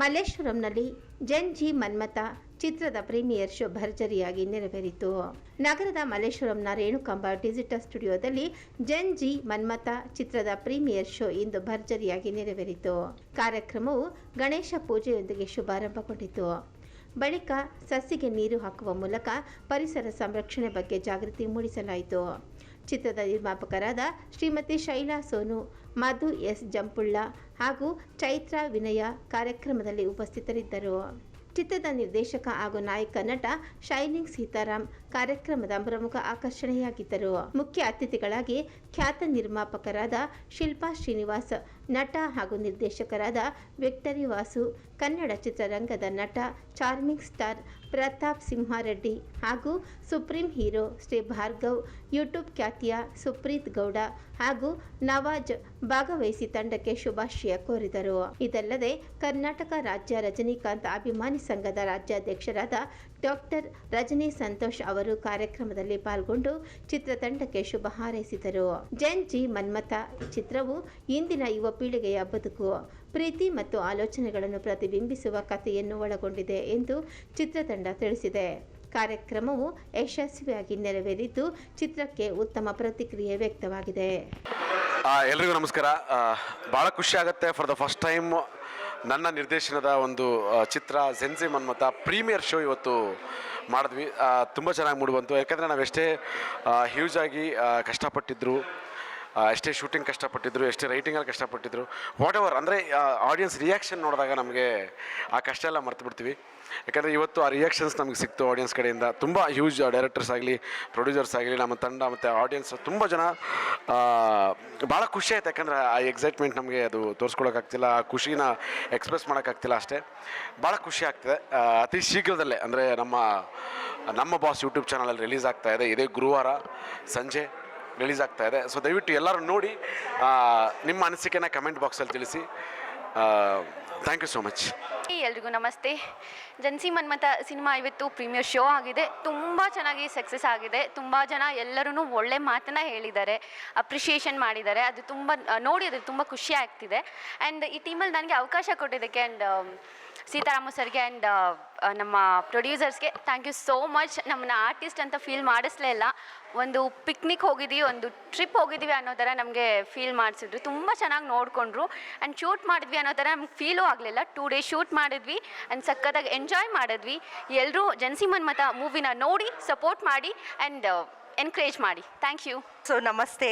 ಮಲ್ಲೇಶ್ವರಂನಲ್ಲಿ ಜಂಜಿ ಮನ್ಮಥ ಚಿತ್ರದ premiere show ಭರ್ಜರಿಯಾಗಿ ನೆರವೇರಿತು. ನಗರದ ಮಲ್ಲೇಶ್ವರಂನ ರೇಣುಕಾಂಬ ಡಿಜಿಟಲ್ ಸ್ಟುಡಿಯೋದಲ್ಲಿ ಜಂಜಿ ಮನ್ಮಥ ಚಿತ್ರದ ಪ್ರೀಮಿಯರ್ ಶೋ ಇಂದು ಭರ್ಜರಿಯಾಗಿ ನೆರವೇರಿತು. ಕಾರ್ಯಕ್ರಮವು ಗಣೇಶ ಪೂಜೆಯೊಂದಿಗೆ ಶುಭಾರಂಭಗೊಂಡಿತು. ಬಳಿಕ ಸಸಿಗೆ ನೀರು ಹಾಕುವ ಮೂಲಕ ಪರಿಸರ ಸಂರಕ್ಷಣೆ ಬಗ್ಗೆ ಜಾಗೃತಿ ಮೂಡಿಸಲಾಯಿತು. ಚಿತ್ರದ ನಿರ್ಮಾಪಕರಾದ ಶ್ರೀಮತಿ ಶೈಲಾ ಸೋನು, ಮಧು ಎಸ್ ಜಂಪುಳ್ಳ ಹಾಗೂ ಚೈತ್ರ ವಿನಯ ಕಾರ್ಯಕ್ರಮದಲ್ಲಿ ಉಪಸ್ಥಿತರಿದ್ದರು. ಚಿತ್ರದ ನಿರ್ದೇಶಕ ಹಾಗೂ ನಾಯಕ ನಟ ಶೈನಿಂಗ್ ಸೀತಾರಾಮ್ ಕಾರ್ಯಕ್ರಮದ ಪ್ರಮುಖ ಆಕರ್ಷಣೆಯಾಗಿದ್ದರು. ಮುಖ್ಯ ಅತಿಥಿಗಳಾಗಿ ಖ್ಯಾತ ನಿರ್ಮಾಪಕರಾದ ಶಿಲ್ಪಾ ಶ್ರೀನಿವಾಸ್, ನಟ ಹಾಗೂ ನಿರ್ದೇಶಕರಾದ ವಿಕ್ಟರಿ ವಾಸು, ಕನ್ನಡ ಚಿತ್ರರಂಗದ ನಟ ಚಾರ್ಮಿಂಗ್ ಸ್ಟಾರ್ ಪ್ರತಾಪ್ ಸಿಂಹಾರೆಡ್ಡಿ ಹಾಗೂ supreme hero Shri Bhargav, YouTube ಖ್ಯಾತಿಯ ಸುಪ್ರೀತ್ ಗೌಡ ಹಾಗೂ ನವಾಜ್ ಭಾಗವಹಿಸಿ ತಂಡಕ್ಕೆ ಶುಭಾಶಯ ಕೋರಿದರು. ಇದಲ್ಲದೆ ಕರ್ನಾಟಕ ರಾಜ್ಯ ರಜನಿಕಾಂತ್ ಅಭಿಮಾನಿ ಸಂಘದ ರಾಜ್ಯಾಧ್ಯಕ್ಷರಾದ ಡಾಕ್ಟರ್ ರಜನಿ ಸಂತೋಷ್ ಅವರು ಕಾರ್ಯಕ್ರಮದಲ್ಲಿ ಪಾಲ್ಗೊಂಡು ಚಿತ್ರತಂಡಕ್ಕೆ ಶುಭ ಹಾರೈಸಿದರು. ಜಂಜಿ ಮನ್ಮಥ ಚಿತ್ರವು ಇಂದಿನ ಯುವ ಪೀಳಿಗೆಯ ಬದುಕು, ಪ್ರೀತಿ ಮತ್ತು ಆಲೋಚನೆಗಳನ್ನು ಪ್ರತಿಬಿಂಬಿಸುವ ಕಥೆಯನ್ನು ಒಳಗೊಂಡಿದೆ ಎಂದು ಚಿತ್ರತಂಡ ತಿಳಿಸಿದೆ. ಕಾರ್ಯಕ್ರಮವು ಯಶಸ್ವಿಯಾಗಿ ನೆರವೇರಿದ್ದು ಚಿತ್ರಕ್ಕೆ ಉತ್ತಮ ಪ್ರತಿಕ್ರಿಯೆ ವ್ಯಕ್ತವಾಗಿದೆ. ಎಲ್ರಿಗೂ ನಮಸ್ಕಾರ. ಭಾಳ ಖುಷಿ ಆಗುತ್ತೆ. ಫಾರ್ ದ ಫಸ್ಟ್ ಟೈಮ್ ನನ್ನ ನಿರ್ದೇಶನದ ಒಂದು ಚಿತ್ರ ಜಂಜಿ ಮನ್ಮಥ ಪ್ರೀಮಿಯರ್ ಶೋ ಇವತ್ತು ಮಾಡಿದ್ವಿ. ತುಂಬ ಚೆನ್ನಾಗಿ ಮೂಡಿಬಂತು. ಯಾಕಂದರೆ ನಾವೆಷ್ಟೇ ಹ್ಯೂಜ್ ಆಗಿ ಕಷ್ಟಪಟ್ಟಿದ್ರು, ಎಷ್ಟೇ ಶೂಟಿಂಗ್ ಕಷ್ಟಪಟ್ಟಿದ್ರು, ಎಷ್ಟೇ ರೈಟಿಂಗಲ್ಲಿ ಕಷ್ಟಪಟ್ಟಿದ್ರು, ವಾಟ್ ಎವರ್, ಅಂದರೆ ಆಡಿಯನ್ಸ್ ರಿಯಾಕ್ಷನ್ ನೋಡಿದಾಗ ನಮಗೆ ಆ ಕಷ್ಟ ಎಲ್ಲ ಮರ್ತು ಬಿಡ್ತೀವಿ. ಯಾಕಂದರೆ ಇವತ್ತು ಆ ರಿಯಾಕ್ಷನ್ಸ್ ನಮಗೆ ಸಿಕ್ತು ಆಡಿಯನ್ಸ್ ಕಡೆಯಿಂದ. ತುಂಬ ಹ್ಯೂಜ್ ಡೈರೆಕ್ಟರ್ಸ್ ಆಗಲಿ, ಪ್ರೊಡ್ಯೂಸರ್ಸ್ ಆಗಲಿ, ನಮ್ಮ ತಂಡ ಮತ್ತು ಆಡಿಯನ್ಸ್ ತುಂಬ ಜನ ಭಾಳ ಖುಷಿ ಆಯ್ತು. ಯಾಕಂದರೆ ಆ ಎಕ್ಸೈಟ್ಮೆಂಟ್ ನಮಗೆ ಅದು ತೋರಿಸ್ಕೊಳಕ್ಕಾಗ್ತಿಲ್ಲ, ಆ ಖುಷಿನ ಎಕ್ಸ್ಪ್ರೆಸ್ ಮಾಡೋಕ್ಕಾಗ್ತಿಲ್ಲ ಅಷ್ಟೇ. ಭಾಳ ಖುಷಿ ಆಗ್ತಿದೆ. ಅತಿ ಶೀಘ್ರದಲ್ಲೇ ಅಂದರೆ ನಮ್ಮ ಬಾಸ್ ಯೂಟ್ಯೂಬ್ ಚಾನಲಲ್ಲಿ ರಿಲೀಸ್ ಆಗ್ತಾ ಇದೆ. ಇದೇ ಗುರುವಾರ ಸಂಜೆ ರಿಲೀಸ್ ಆಗ್ತಾ ಇದೆ. ಸೊ ದಯವಿಟ್ಟು ಎಲ್ಲರೂ ನೋಡಿ ನಿಮ್ಮ ಅನಿಸಿಕೆನ ಕಮೆಂಟ್ ಬಾಕ್ಸಲ್ಲಿ ತಿಳಿಸಿ. Thank you so much. ಎಲ್ರಿಗೂ ನಮಸ್ತೆ. ಜಂಜಿ ಮನ್ಮಥ ಸಿನಿಮಾ ಇವತ್ತು ಪ್ರೀಮಿಯರ್ ಶೋ ಆಗಿದೆ. ತುಂಬ ಚೆನ್ನಾಗಿ ಸಕ್ಸಸ್ ಆಗಿದೆ. ತುಂಬ ಜನ ಎಲ್ಲರೂ ಒಳ್ಳೆ ಮಾತನ್ನು ಹೇಳಿದ್ದಾರೆ, ಅಪ್ರಿಷಿಯೇಷನ್ ಮಾಡಿದ್ದಾರೆ. ಅದು ತುಂಬ ನೋಡಿ ಅದು ತುಂಬ ಖುಷಿ ಆಗ್ತಿದೆ. ಆ್ಯಂಡ್ ಈ ಟೀಮಲ್ಲಿ ನನಗೆ ಅವಕಾಶ ಕೊಟ್ಟಿದ್ದಕ್ಕೆ ಆ್ಯಂಡ್ ಸೀತಾರಾಮ ಸರ್ಗೆ ಆ್ಯಂಡ್ ನಮ್ಮ ಪ್ರೊಡ್ಯೂಸರ್ಸ್ಗೆ ಥ್ಯಾಂಕ್ ಯು ಸೋ ಮಚ್. ನಮ್ಮನ್ನ ಆರ್ಟಿಸ್ಟ್ ಅಂತ ಫೀಲ್ ಮಾಡಿಸ್ಲೇ ಇಲ್ಲ. ಒಂದು ಪಿಕ್ನಿಕ್ ಹೋಗಿದ್ವಿ, ಒಂದು ಟ್ರಿಪ್ ಹೋಗಿದ್ವಿ ಅನ್ನೋ ಥರ ನಮಗೆ ಫೀಲ್ ಮಾಡಿಸಿದ್ರು. ತುಂಬ ಚೆನ್ನಾಗಿ ನೋಡಿಕೊಂಡ್ರು. ಆ್ಯಂಡ್ ಶೂಟ್ ಮಾಡಿದ್ವಿ ಅನ್ನೋ ಥರ ನಮ್ಗೆ ಫೀಲೂ ಆಗಲಿಲ್ಲ. 2 ಡೇಸ್ ಶೂಟ್ ಮಾಡಿದ್ವಿ ಆ್ಯಂಡ್ ಸಖತ್ತಾಗಿ ಎಂಜಾಯ್ ಮಾಡಿದ್ವಿ. ಎಲ್ಲರೂ ಜಂಜಿ ಮನ್ಮಥ ಮೂವಿನ ನೋಡಿ ಸಪೋರ್ಟ್ ಮಾಡಿ ಆ್ಯಂಡ್ ಎನ್ಕರೇಜ್ ಮಾಡಿ. Thank you. ಸೊ ನಮಸ್ತೆ.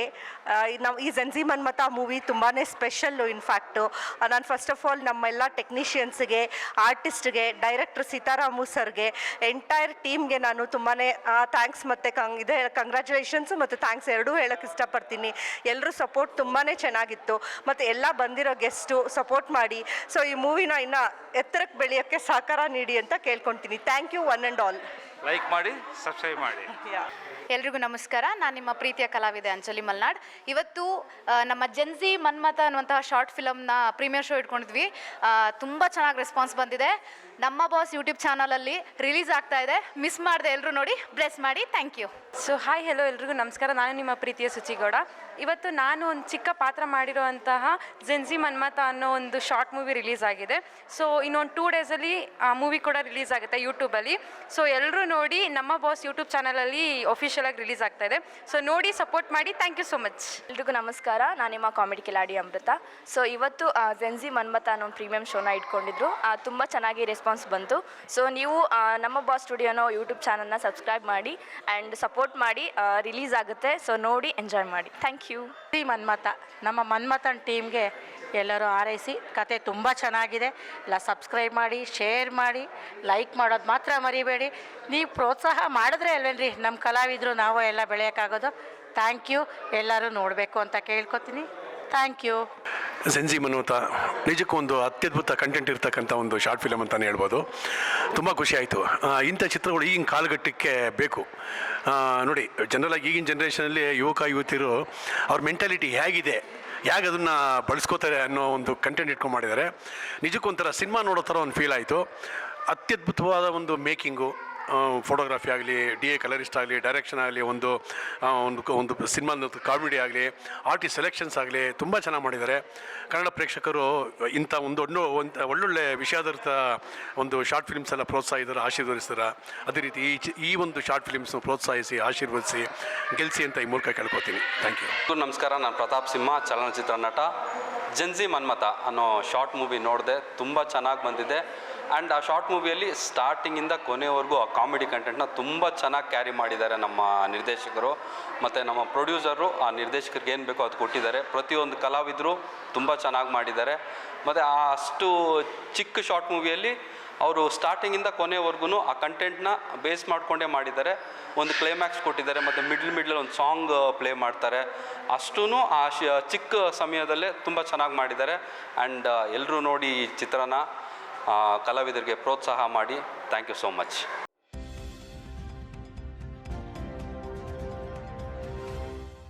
ಈ ಜಂಜಿ ಮನ್ಮಥ ಮೂವಿ ತುಂಬಾ ಸ್ಪೆಷಲ್ಲು. ಇನ್ಫ್ಯಾಕ್ಟು ನಾನು ಫಸ್ಟ್ ಆಫ್ ಆಲ್ ನಮ್ಮೆಲ್ಲ ಟೆಕ್ನಿಷಿಯನ್ಸ್ಗೆ, ಆರ್ಟಿಸ್ಟ್ಗೆ, ಡೈರೆಕ್ಟರ್ ಸೀತಾರಾಮು ಸರ್ಗೆ, ಎಂಟೈರ್ ಟೀಮ್ಗೆ ನಾನು ತುಂಬಾ ಥ್ಯಾಂಕ್ಸ್ ಮತ್ತು ಕಂಗ್ರ್ಯಾಚುಲೇಷನ್ಸು ಮತ್ತು ಥ್ಯಾಂಕ್ಸ್ ಎರಡೂ ಹೇಳೋಕ್ಕೆ ಇಷ್ಟಪಡ್ತೀನಿ. ಎಲ್ಲರೂ ಸಪೋರ್ಟ್ ತುಂಬಾ ಚೆನ್ನಾಗಿತ್ತು ಮತ್ತು ಎಲ್ಲ ಬಂದಿರೋ ಗೆಸ್ಟು ಸಪೋರ್ಟ್ ಮಾಡಿ ಸೊ ಈ ಮೂವಿನ ಇನ್ನು ಎತ್ತರಕ್ಕೆ ಬೆಳೆಯೋಕ್ಕೆ ಸಹಕಾರ ನೀಡಿ ಅಂತ ಕೇಳ್ಕೊತೀನಿ. Thank you one and all. Like ಮಾಡಿ, ಸಬ್ಸ್ಕ್ರೈಬ್ ಮಾಡಿ. ಎಲ್ರಿಗೂ ನಮಸ್ಕಾರ. ನಾನು ನಿಮ್ಮ ಪ್ರೀತಿಯ ಕಲಾವಿದೆ ಅಂಜಲಿ ಮಲ್ನಾಡ್. ಇವತ್ತು ನಮ್ಮ ಜಂಜಿ ಮನ್ಮಥ ಅನ್ನುವಂತಹ ಶಾರ್ಟ್ ಫಿಲಮ್ನ ಪ್ರೀಮಿಯರ್ ಶೋ ಇಟ್ಕೊಂಡಿದ್ವಿ. ತುಂಬ ಚೆನ್ನಾಗಿ ರೆಸ್ಪಾನ್ಸ್ ಬಂದಿದೆ. ನಮ್ಮ ಬಾಸ್ ಯೂಟ್ಯೂಬ್ ಚಾನಲಲ್ಲಿ ರಿಲೀಸ್ ಆಗ್ತಾ ಇದೆ. ಮಿಸ್ ಮಾಡದೆ ಎಲ್ಲರೂ ನೋಡಿ ಬ್ಲೆಸ್ ಮಾಡಿ. Thank you. So hi hello ಎಲ್ರಿಗೂ ನಮಸ್ಕಾರ. ನಾನು ನಿಮ್ಮ ಪ್ರೀತಿಯ ಸುಚಿಗೌಡ. ಇವತ್ತು ನಾನು ಒಂದು ಚಿಕ್ಕ ಪಾತ್ರ ಮಾಡಿರುವಂತಹ ಜಂಜಿ ಮನ್ಮಥ ಅನ್ನೋ ಒಂದು ಶಾರ್ಟ್ ಮೂವಿ ರಿಲೀಸ್ ಆಗಿದೆ. ಸೊ ಇನ್ನೊಂದು 2 ಡೇಸಲ್ಲಿ ಆ ಮೂವಿ ಕೂಡ ರಿಲೀಸ್ ಆಗುತ್ತೆ ಯೂಟ್ಯೂಬಲ್ಲಿ. ಸೊ ಎಲ್ಲರೂ ನೋಡಿ. ನಮ್ಮ ಬಾಸ್ ಯೂಟ್ಯೂಬ್ ಚಾನಲಲ್ಲಿ ಆಗಿ ರಿಲೀಸ್ ಆಗ್ತಾ ಇದೆ. ಸೊ ನೋಡಿ ಸಪೋರ್ಟ್ ಮಾಡಿ. Thank you so much. ಎಲ್ರಿಗೂ ನಮಸ್ಕಾರ. ನಾನು ನಿಮ್ಮ ಕಾಮಿಡಿ ಕಿಲಾಡಿ ಅಮೃತ. ಸೊ ಇವತ್ತು ಜಂಜಿ ಮನ್ಮಥ ಅನ್ನೋ ಪ್ರೀಮಿಯಂ ಶೋನ ಇಟ್ಕೊಂಡಿದ್ರು. ತುಂಬ ಚೆನ್ನಾಗಿ ರೆಸ್ಪಾನ್ಸ್ ಬಂತು. ಸೊ ನೀವು ನಮ್ಮ ಬಾಸ್ ಸ್ಟುಡಿಯೋನೋ ಯೂಟ್ಯೂಬ್ ಚಾನಲ್ನ ಸಬ್ಸ್ಕ್ರೈಬ್ ಮಾಡಿ ಆ್ಯಂಡ್ ಸಪೋರ್ಟ್ ಮಾಡಿ. ರಿಲೀಸ್ ಆಗುತ್ತೆ. ಸೊ ನೋಡಿ ಎಂಜಾಯ್ ಮಾಡಿ. Thank you. ಮನ್ಮಥ, ನಮ್ಮ ಮನ್ಮಥನ್ ಟೀಮ್ಗೆ ಎಲ್ಲರೂ ಹಾರೈಸಿ. ಕತೆ ತುಂಬ ಚೆನ್ನಾಗಿದೆ. ಎಲ್ಲ ಸಬ್ಸ್ಕ್ರೈಬ್ ಮಾಡಿ, ಶೇರ್ ಮಾಡಿ, ಲೈಕ್ ಮಾಡೋದು ಮಾತ್ರ ಮರಿಬೇಡಿ. ನೀವು ಪ್ರೋತ್ಸಾಹ ಮಾಡಿದ್ರೆ ಅಲ್ವೇನ್ರಿ ನಮ್ಮ ಕಲಾವಿದರು ನಾವು ಎಲ್ಲ ಬೆಳೆಯೋಕ್ಕಾಗೋದು. Thank you. ಎಲ್ಲರೂ ನೋಡಬೇಕು ಅಂತ ಕೇಳ್ಕೊತೀನಿ. Thank you. ಜಂಜಿ ಮನ್ಮಥ ನಿಜಕ್ಕೂ ಒಂದು ಅತ್ಯದ್ಭುತ ಕಂಟೆಂಟ್ ಇರ್ತಕ್ಕಂಥ ಒಂದು ಶಾರ್ಟ್ ಫಿಲಮ್ ಅಂತಲೇ ಹೇಳ್ಬೋದು. ತುಂಬ ಖುಷಿ ಆಯಿತು. ಇಂಥ ಚಿತ್ರಗಳು ಈಗಿನ ಕಾಲಘಟ್ಟಕ್ಕೆ ಬೇಕು. ನೋಡಿ, ಜನರಲಾಗಿ ಈಗಿನ ಜನ್ರೇಷನಲ್ಲಿ ಯುವತಿಯರು ಅವ್ರ ಮೆಂಟಾಲಿಟಿ ಹೇಗಿದೆ, ಹೇಗೆ ಅದನ್ನು ಬಳಸ್ಕೋತಾರೆ ಅನ್ನೋ ಒಂದು ಕಂಟೆಂಟ್ ಇಟ್ಕೊಂಡು ಮಾಡಿದ್ದಾರೆ. ನಿಜಕ್ಕೂ ಒಂಥರ ಸಿನಿಮಾ ನೋಡೋ ಥರ ಒಂದು ಫೀಲ್ ಆಯಿತು. ಅತ್ಯದ್ಭುತವಾದ ಒಂದು ಮೇಕಿಂಗು, ಫೋಟೋಗ್ರಫಿ ಆಗಲಿ, DA ಕಲರಿಸ್ಟ್ ಆಗಲಿ, ಡೈರೆಕ್ಷನ್ ಆಗಲಿ, ಒಂದು ಒಂದು ಸಿನಿಮಾದ ಕಾಮಿಡಿ ಆಗಲಿ, ಆರ್ಟಿಸ್ಟ್ ಸೆಲೆಕ್ಷನ್ಸ್ ಆಗಲಿ ತುಂಬ ಚೆನ್ನಾಗಿ ಮಾಡಿದ್ದಾರೆ. ಕನ್ನಡ ಪ್ರೇಕ್ಷಕರು ಇಂಥ ಒಂದು ಒಳ್ಳೊಳ್ಳೆ ವಿಷಯಾಧಾರಿತ ಒಂದು ಶಾರ್ಟ್ ಫಿಲ್ಮ್ಸ್ ಎಲ್ಲ ಪ್ರೋತ್ಸಾಹಿಸಿದ್ದಾರೆ, ಆಶೀರ್ವದಿಸ್ತಾರೆ. ಅದೇ ರೀತಿ ಈ ಒಂದು ಶಾರ್ಟ್ ಫಿಲ್ಮ್ಸ್ನ ಪ್ರೋತ್ಸಾಹಿಸಿ ಆಶೀರ್ವದಿಸಿ ಗೆಲ್ಲಿಸಿ ಅಂತ ಈ ಮೂಲಕ ಕೇಳ್ಕೊತೀನಿ. Thank you. ನಮಸ್ಕಾರ, ನಾನು ಪ್ರತಾಪ್ ಸಿಂಹ, ಚಲನಚಿತ್ರ ನಟ. ಜೆನ್ಸಿ ಮನ್ಮಥ ಅನ್ನೋ ಶಾರ್ಟ್ ಮೂವಿ ನೋಡಿದೆ, ತುಂಬ ಚೆನ್ನಾಗಿ ಬಂದಿದೆ. ಆ್ಯಂಡ್ ಆ ಶಾರ್ಟ್ ಮೂವಿಯಲ್ಲಿ ಸ್ಟಾರ್ಟಿಂಗಿಂದ ಕೊನೆವರೆಗೂ ಆ ಕಾಮಿಡಿ ಕಂಟೆಂಟ್ನ ತುಂಬ ಚೆನ್ನಾಗಿ ಕ್ಯಾರಿ ಮಾಡಿದ್ದಾರೆ ನಮ್ಮ ನಿರ್ದೇಶಕರು ಮತ್ತು ನಮ್ಮ ಪ್ರೊಡ್ಯೂಸರು. ಆ ನಿರ್ದೇಶಕರಿಗೆ ಏನು ಬೇಕೋ ಅದು ಕೊಟ್ಟಿದ್ದಾರೆ. ಪ್ರತಿಯೊಂದು ಕಲಾವಿದರು ತುಂಬ ಚೆನ್ನಾಗಿ ಮಾಡಿದ್ದಾರೆ. ಮತ್ತು ಆ ಅಷ್ಟು ಚಿಕ್ಕ ಶಾರ್ಟ್ ಮೂವಿಯಲ್ಲಿ ಅವರು ಸ್ಟಾರ್ಟಿಂಗಿಂದ ಕೊನೆವರೆಗೂ ಆ ಕಂಟೆಂಟ್ನ ಬೇಸ್ ಮಾಡಿಕೊಂಡೇ ಮಾಡಿದ್ದಾರೆ. ಒಂದು ಕ್ಲೈಮ್ಯಾಕ್ಸ್ ಕೊಟ್ಟಿದ್ದಾರೆ ಮತ್ತು ಮಿಡ್ಲ್ ಒಂದು ಸಾಂಗ್ ಪ್ಲೇ ಮಾಡ್ತಾರೆ. ಅಷ್ಟೂ ಆ ಚಿಕ್ಕ ಸಮಯದಲ್ಲೇ ತುಂಬ ಚೆನ್ನಾಗಿ ಮಾಡಿದ್ದಾರೆ. ಆ್ಯಂಡ್ ಎಲ್ಲರೂ ನೋಡಿ ಈ ಚಿತ್ರನ ಕಲಾವಿದರಿಗೆ ಪ್ರೋತ್ಸಾಹ ಮಾಡಿ. Thank you so much.